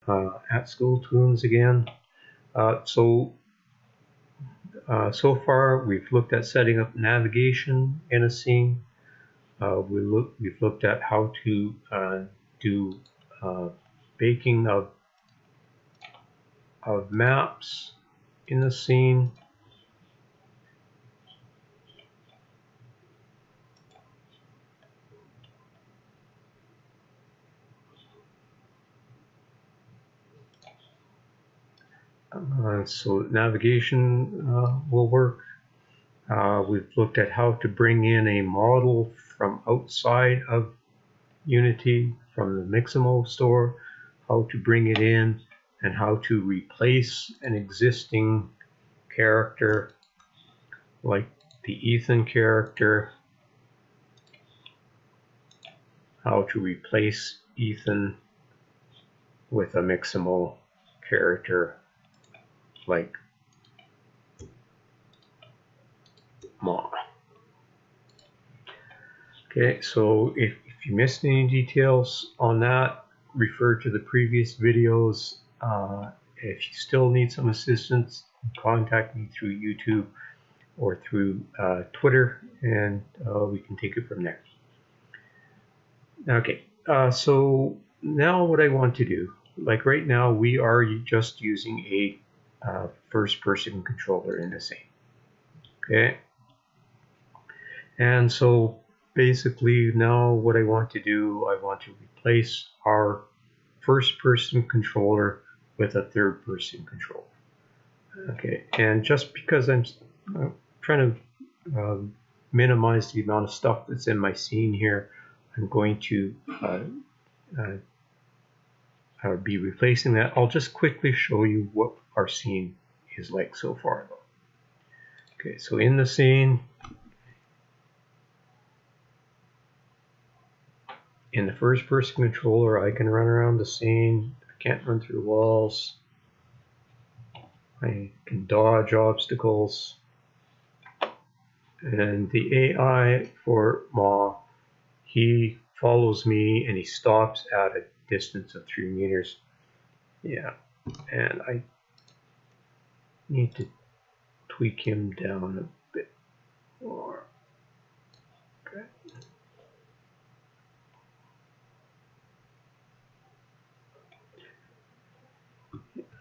at School Tunes again. So far we've looked at setting up navigation in a scene. We've looked at how to do baking of maps in the scene. So navigation will work. We've looked at how to bring in a model from outside of Unity, from the Mixamo store, how to bring it in, and how to replace an existing character like the Ethan character, how to replace Ethan with a Mixamo character like Ma. Okay, so if you missed any details on that, refer to the previous videos. If you still need some assistance, contact me through YouTube or through Twitter, and we can take it from there. Okay, so now what I want to do, like right now we are just using a first-person controller in the scene. Okay, and so basically now what I want to do, I want to replace our first-person controller with a third-person controller. Okay, and just because I'm trying to minimize the amount of stuff that's in my scene here, I'm going to be replacing that. I'll just quickly show you what our scene is like so far though. Okay, so in the scene, in the first person controller, I can run around the scene. I can't run through walls. I can dodge obstacles. And the AI for Ma, he follows me and he stops at a distance of 3 meters. Yeah, and I need to tweak him down a bit more. Okay.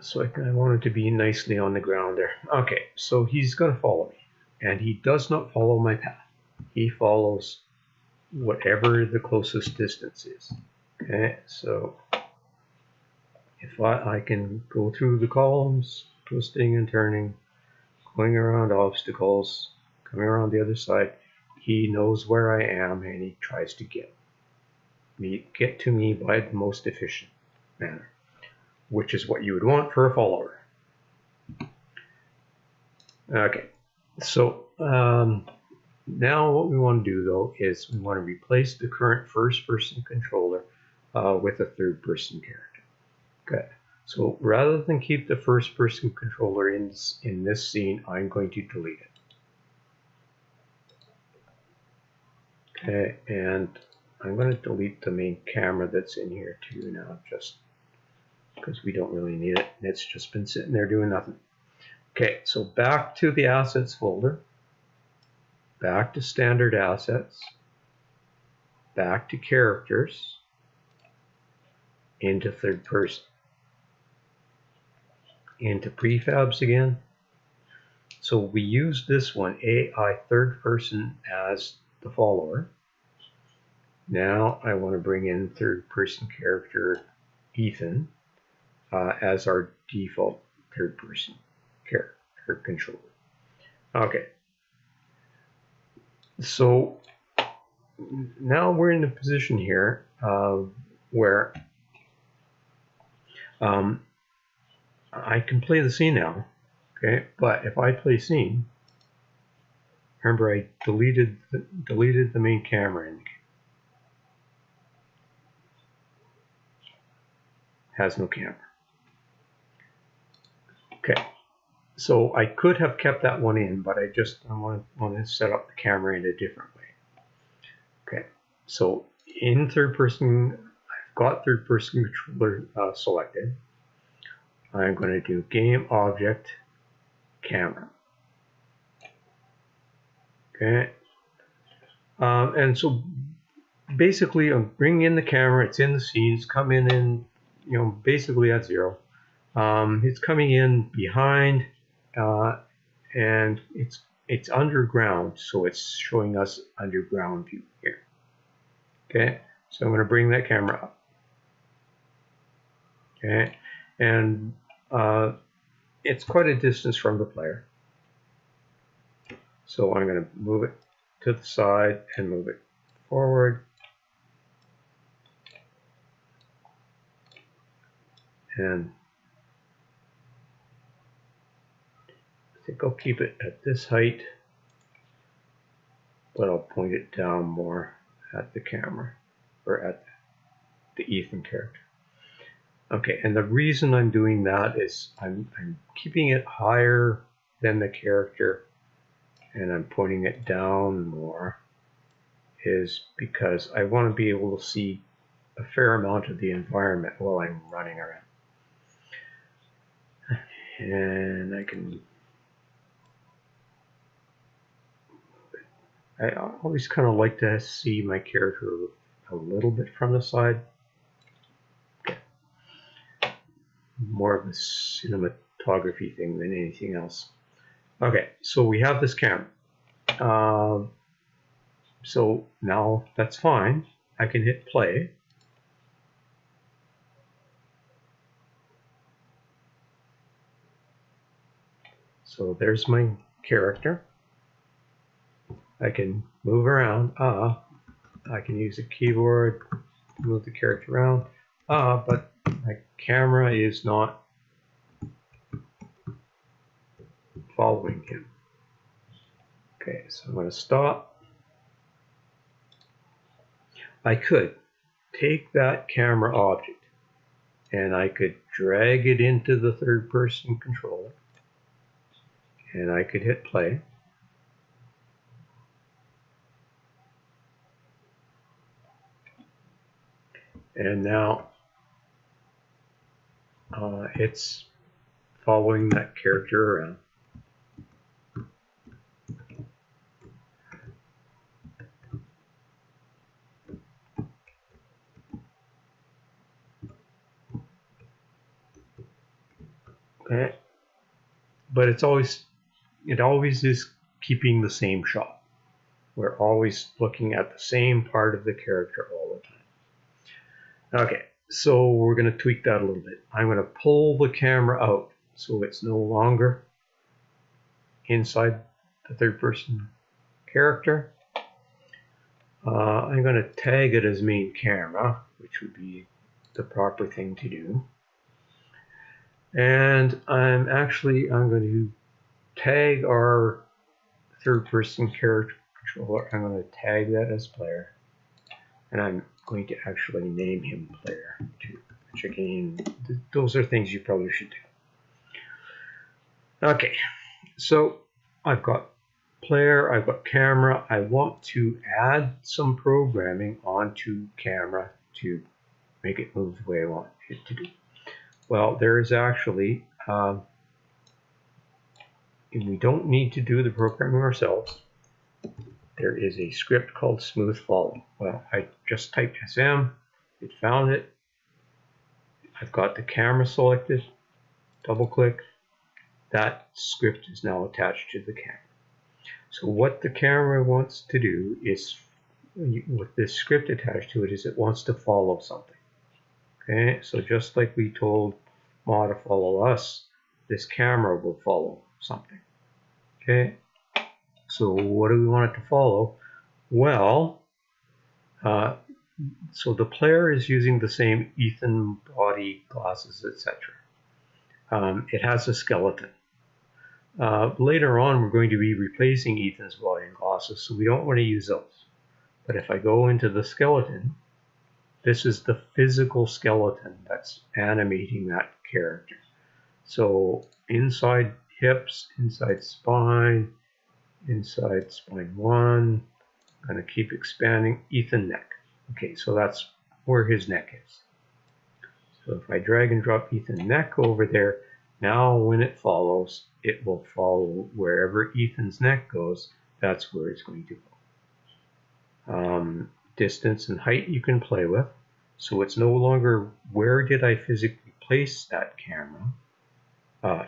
So I want it to be nicely on the ground there. Okay, so he's going to follow me, and he does not follow my path. He follows whatever the closest distance is. Okay, so if I can go through the columns, twisting and turning, going around obstacles, coming around the other side, he knows where I am and he tries to get to me by the most efficient manner, which is what you would want for a follower. Okay, so now what we want to do though is we want to replace the current first-person controller with a third-person character. Okay, so rather than keep the first-person controller in this scene, I'm going to delete it. Okay, and I'm going to delete the main camera that's in here too now, just because we don't really need it. It's just been sitting there doing nothing. Okay, so back to the assets folder, back to standard assets, back to characters, into third person, into prefabs again. So we use this one, AI third person, as the follower. Now I want to bring in third person character Ethan as our default third person character controller. Okay, so now we're in the position here where I can play the scene now. Okay, but if I play scene, remember I deleted the main camera in the game. Has no camera. Okay, so I could have kept that one in, but I want to set up the camera in a different way. Okay, so in third person, I've got third person controller selected. I'm going to do game object camera. Okay. And so basically I'm bringing in the camera, it's in the scene, it's coming in, you know, basically at 0. It's coming in behind, and it's underground, so it's showing us underground view here. Okay, so I'm going to bring that camera up. Okay, and it's quite a distance from the player, so I'm going to move it to the side and move it forward. And I think I'll keep it at this height, but I'll point it down more at the camera, or at the Ethan character. Okay, and the reason I'm doing that is I'm keeping it higher than the character and I'm pointing it down more, is because I want to be able to see a fair amount of the environment while I'm running around. And I always kind of like to see my character a little bit from the side. Okay. More of a cinematography thing than anything else. Okay, so we have this camera. So now that's fine. I can hit play. So there's my character. I can move around. I can use a keyboard to move the character around. But my camera is not following him. Okay, so I'm going to stop. I could take that camera object and I could drag it into the third-person controller and I could hit play. And now it's following that character around. Okay. But it always is keeping the same shot. We're always looking at the same part of the character all the time. Okay, so we're going to tweak that a little bit. I'm going to pull the camera out so it's no longer inside the third-person character. I'm going to tag it as main camera, which would be the proper thing to do. And I'm going to tag our third-person character controller. I'm going to tag that as player, and I'm going to actually name him player too. Which again, those are things you probably should do. Okay, so I've got player, I've got camera. I want to add some programming onto camera to make it move the way I want it to do. Well, there is actually, we don't need to do the programming ourselves. There is a script called Smooth Follow. Well, I just typed SM, it found it. I've got the camera selected, double click. That script is now attached to the camera. So what the camera wants to do is, with this script attached to it, is it wants to follow something. Okay, so just like we told Ma to follow us, this camera will follow something. Okay, so what do we want it to follow? Well, so the player is using the same Ethan body, glasses, etc. It has a skeleton. Later on, we're going to be replacing Ethan's body and glasses, so we don't want to use those. But if I go into the skeleton, this is the physical skeleton that's animating that character. So inside hips, inside spine 1, I'm going to keep expanding Ethan neck. Okay, so that's where his neck is. So if I drag and drop Ethan's neck over there, now when it follows, it will follow wherever Ethan's neck goes. That's where it's going to go. Distance and height you can play with. So it's no longer where did I physically place that camera.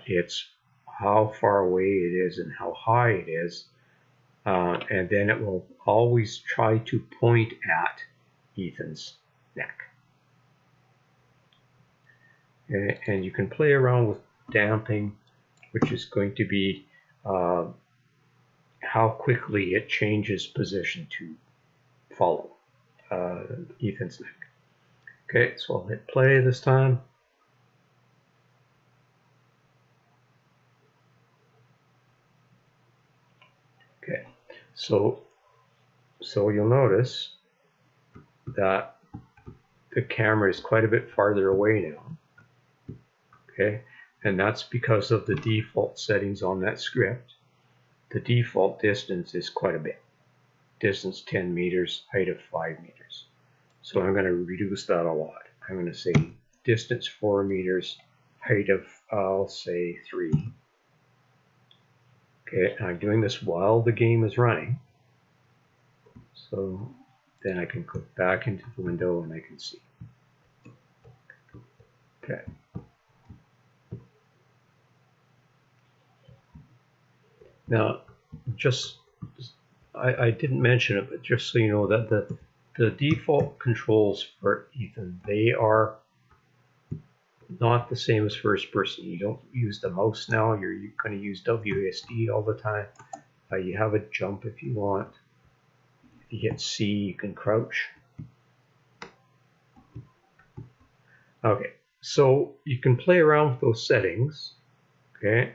It's how far away it is and how high it is. And then it will always try to point at Ethan's neck. And you can play around with damping, which is going to be how quickly it changes position to follow Ethan's neck. Okay, so I'll hit play this time. Okay, so you'll notice that the camera is quite a bit farther away now. Okay, and that's because of the default settings on that script. The default distance is quite a bit. Distance 10 meters, height of 5 meters. So I'm going to reduce that a lot. I'm going to say distance 4 meters, height of, I'll say 3. Okay, and I'm doing this while the game is running. So then I can click back into the window and I can see. Okay. Now, I didn't mention it, but just so you know that the default controls for Ethan, they are not the same as first person. You don't use the mouse now. You're going to use WASD all the time. You have a jump if you want. If you hit C, you can crouch. Okay, so you can play around with those settings. Okay,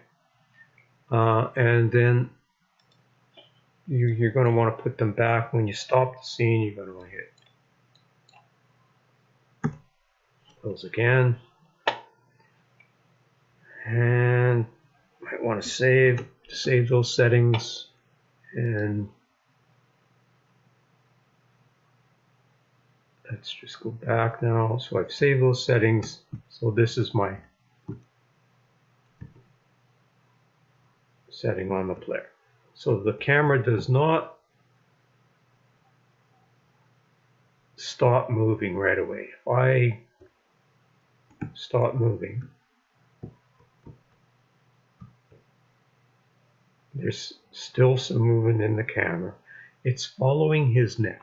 and then you're going to want to put them back. When you stop the scene, you're going to want to hit those again. And might want to save those settings, and let's just go back now. So I've saved those settings. So this is my setting on the player. So the camera does not stop moving right away. If I stop moving, there's still some movement in the camera. It's following his neck.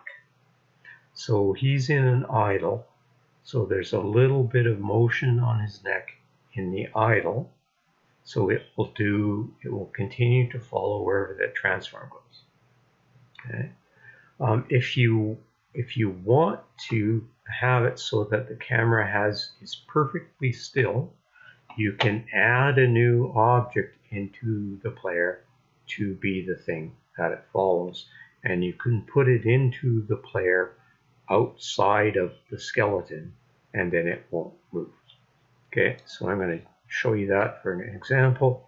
So he's in an idle. So there's a little bit of motion on his neck in the idle. So it will continue to follow wherever that transform goes. Okay. If you want to have it so that the camera is perfectly still, you can add a new object into the player to be the thing that it follows, and you can put it into the player outside of the skeleton, and then it won't move. Okay, so I'm going to show you that for an example.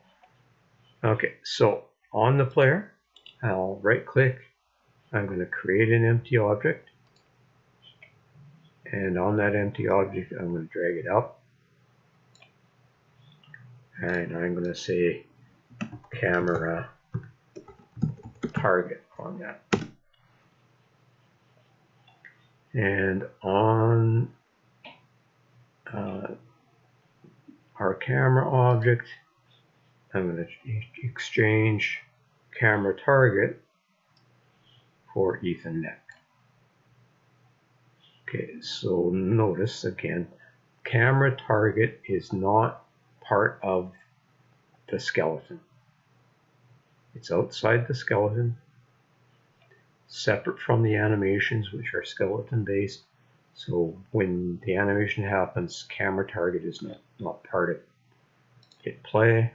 Okay, so on the player, I'll right click, I'm going to create an empty object, and on that empty object I'm going to drag it up, and I'm going to say camera target on that. And on our camera object, I'm going to exchange camera target for Ethan neck. Okay, so notice again, camera target is not part of the skeleton. It's outside the skeleton, separate from the animations, which are skeleton based. So when the animation happens, camera target is not part of it. Hit play.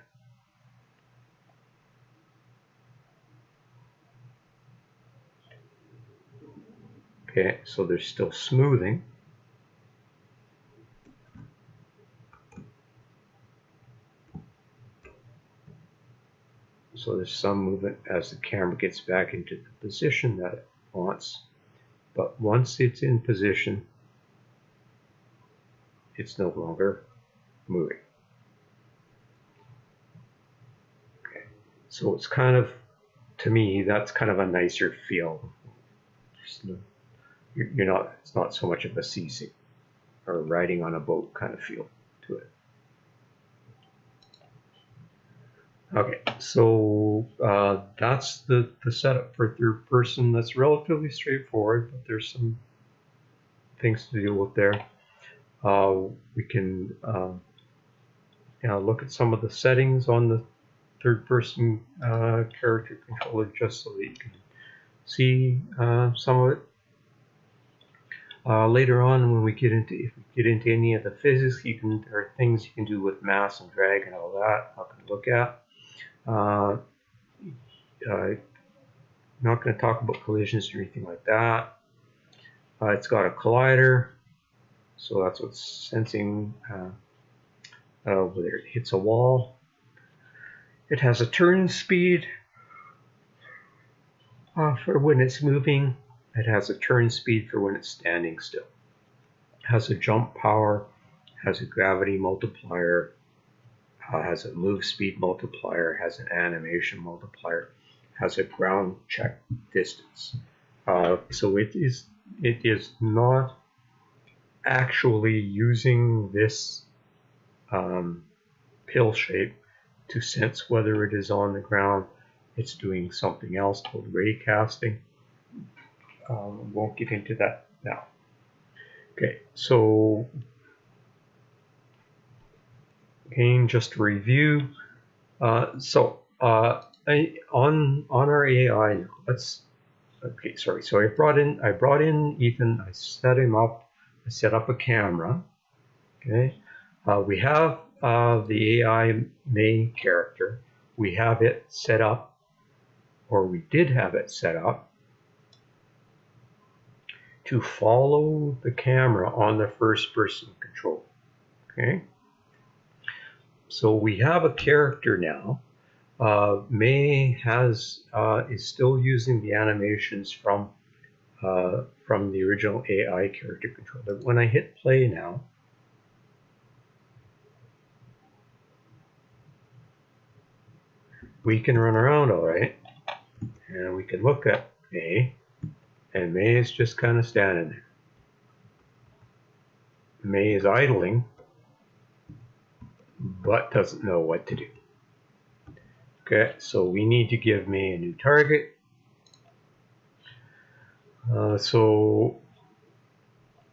Okay, so there's still smoothing. So there's some movement as the camera gets back into the position that it wants. But once it's in position, it's no longer moving. Okay, so it's kind of, to me, that's kind of a nicer feel. You're not, it's not so much of a seasick or riding on a boat kind of feel to it. Okay, so that's the setup for third person. That's relatively straightforward, but there's some things to deal with there. We can look at some of the settings on the third person character controller just so that you can see some of it. Later on, when we get into, if we get into any of the physics, there are things you can do with mass and drag and all that. I'm not going to look at. Not going to talk about collisions or anything like that. It's got a collider, so that's what's sensing whether it hits a wall. It has a turn speed for when it's moving. It has a turn speed for when it's standing still. It has a jump power, has a gravity multiplier, has a move speed multiplier, has an animation multiplier, has a ground check distance. So it is not actually using this pill shape to sense whether it is on the ground. It's doing something else called ray casting. Won't get into that now. Okay, so again, just to review. On our AI now, let's. Okay, sorry. So I brought in Ethan. I set him up. I set up a camera. Okay, we have the AI May character. We have it set up, or we did have it set up to follow the camera on the first person control. Okay, so we have a character now. May is still using the animations from the original AI character controller. When I hit play now, we can run around all right, and we can look at May, and May is just kind of standing there. May is idling, but doesn't know what to do. Okay, so we need to give May a new target. So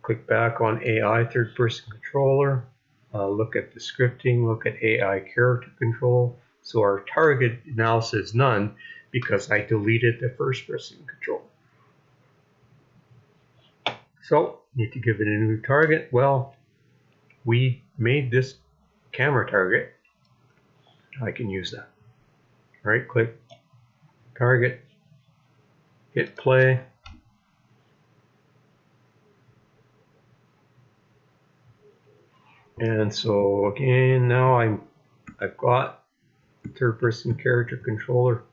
click back on AI third person controller, look at the scripting, look at AI character control. So our target now says none because I deleted the first person control. So need to give it a new target. Well, we made this camera target. I can use that. Right click, target, hit play. And so again, now I've got third person character controller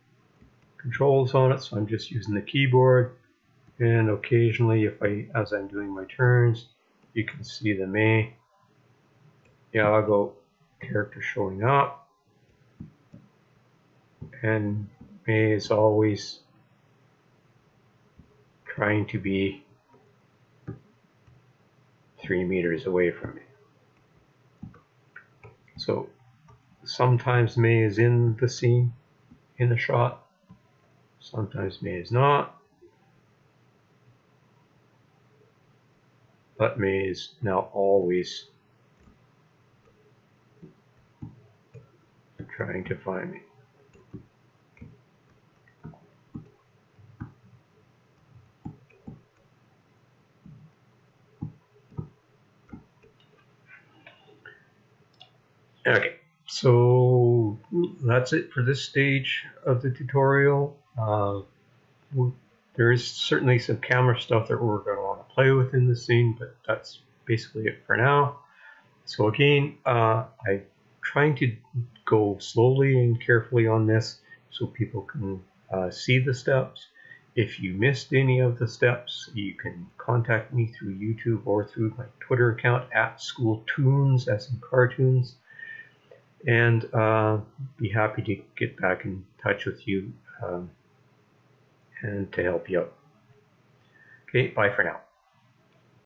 controls on it, so I'm just using the keyboard, and occasionally as I'm doing my turns, you can see the May. Yeah, I'll go character showing up, and May is always trying to be 3 meters away from me. So sometimes May is in the scene, in the shot. Sometimes May is not. But May is now always trying to find me. Okay, so that's it for this stage of the tutorial. There is certainly some camera stuff that we're going to want to play with in the scene, but that's basically it for now. So again, I'm trying to go slowly and carefully on this so people can see the steps. If you missed any of the steps, you can contact me through YouTube or through my Twitter account at SchoolToons, as in cartoons, and be happy to get back in touch with you and to help you out. Okay, bye for now.